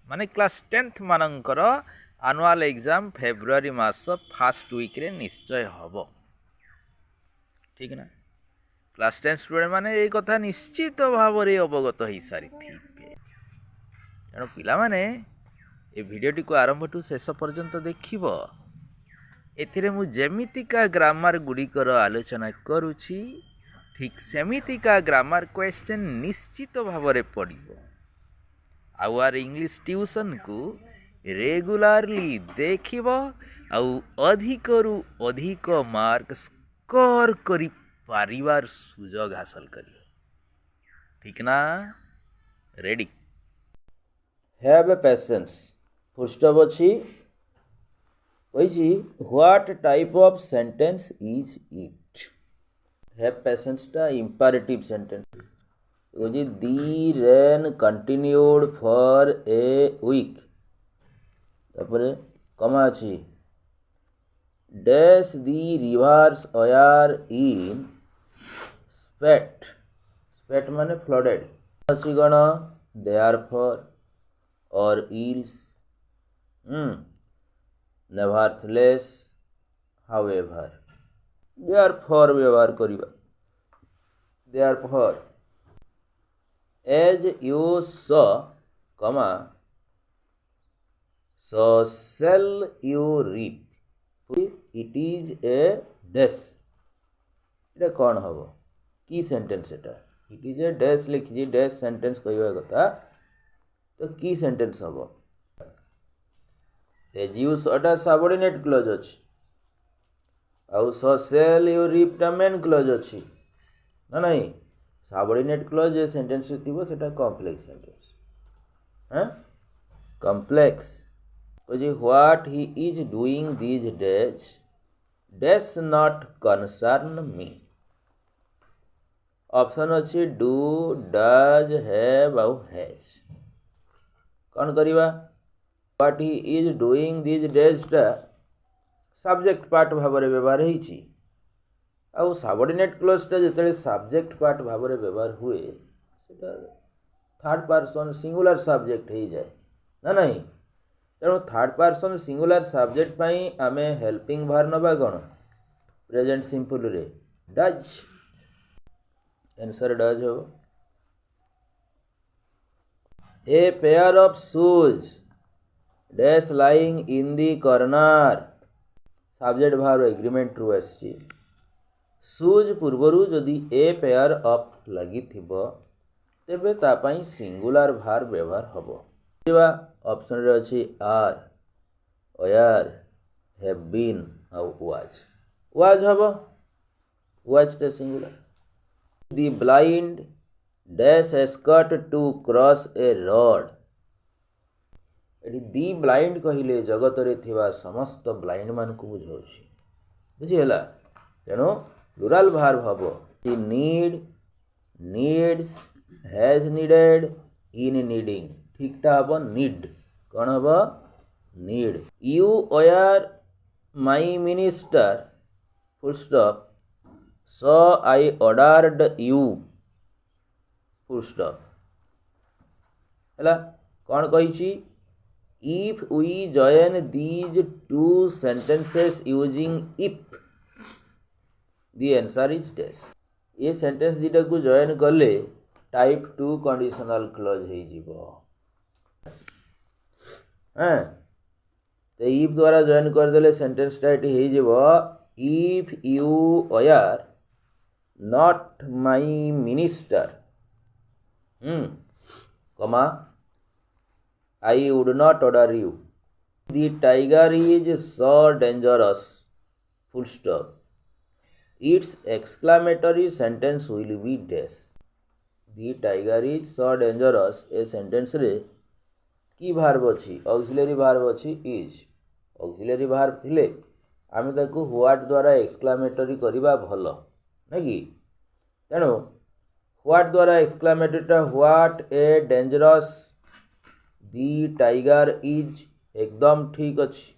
माने class 10th मानकर annual exam February मास fast week रे निश्चय हब ठीक ना। क्लास 10 स्टूडेंट माने ये कथा निश्चित भाव में अवगत हो सारी तेणु पिला माने ए भिडियोटी को आरंभ टू शेष पर्यंत देखिब। एथिरे मु जेमितिका ग्रामर गुड़िकर आलोचना करुछि ठीक सेमितिका ग्रामर क्वेश्चन निश्चित भाव में पड़िबो। आवर इंग्लिश ट्यूशन को रेगुलारली देखिब आउ अधिकरु अधिक मार्क स्कोर करि पारिवार सुजोग हासिल करियो ठीक ना। Ready have a patience full stop अछि what type of sentence is it. Have patience टा imperative sentence the rain continued for a week तापरे कमा अछि dash the rivers are in spate spate माने फ्लडेड अछि गण therefore और ills nevertheless however therefore व्यवहार करिबा therefore as you saw, comma, so shall you reap. It is a dash. এটা कौन हबो की सेंटेंस एटा इट इज ए डैश लिखि डैश सेंटेंस कहवा कथा तो की सेंटेंस हबो एज यू सटा सबऑर्डिनेट क्लॉज अछि आउ सो शैल यू रीप टा मेन क्लॉज अछि ना नहीं सबऑर्डिनेट क्लॉज जे सेंटेंस थिबो सेटा कॉम्प्लेक्स सेंटेंस हैं कॉम्प्लेक्स जे what he is doing this days dash not concern me. Option अछि डू डज हैव आउ हैज कौन करिवा what he is doing this days टा सब्जेक्ट पार्ट भाव रे व्यवहार हेछि आउ सबऑर्डिनेट क्लॉजटा जेतले सब्जेक्ट पार्ट भाव में व्यवहार हुए सेटा थर्ड पर्सन सिंगुलर सब्जेक्ट हो जाए ना नहीं तेणु थर्ड पर्सन सिंगुलर सब्जेक्ट पाई आमे हेल्पिंग भार नबा कौन प्रेजेंट सिंपल रे डज आंसर डज हो। A pair of shoes dash lying in the corner subject भार एग्रीमेंट ट्रू आसी शूज पूर्वरु जदि ए पेयर ऑफ लगी थिबो तेबे तापाई सिंगुलर भार व्यवहार हबो। ऑप्शन रे अछि आर वेयर हैव बीन आउ वाज हबो वाज टे singular. The blind dash escort to cross a road एटी दी ब्लाइंड कहिले जगत रे थिबा समस्त ब्लाइंड मान को बुझाउछि बुझि हला तेनो प्लुराल भार्ब हबो he need needs has needed in needing ठीक टा हबो need कौन हबो need you were my minister full stop so I ordered you full stop हला कौन कहिछि if we join these two sentences using if the answer is dash ये sentence दीटा को join कले टाइप 2 कंडीशनल क्लॉज हे जीवो हैं तो इफ द्वारा join कर देले सेंटेंस टाइट हे जीवो if you were not my minister comma I would not order you the tiger is so dangerous full stop its exclamatory sentence will be dash the tiger is so dangerous a sentence रे की verb अछि auxiliary verb अछि is auxiliary verb थिले आमे ताकू what द्वारा exclamatory करिबा भलो नै कि तेणु व्हाट द्वारा एक्सक्लेमेटरी टा what a dangerous the tiger is एकदम ठीक अछि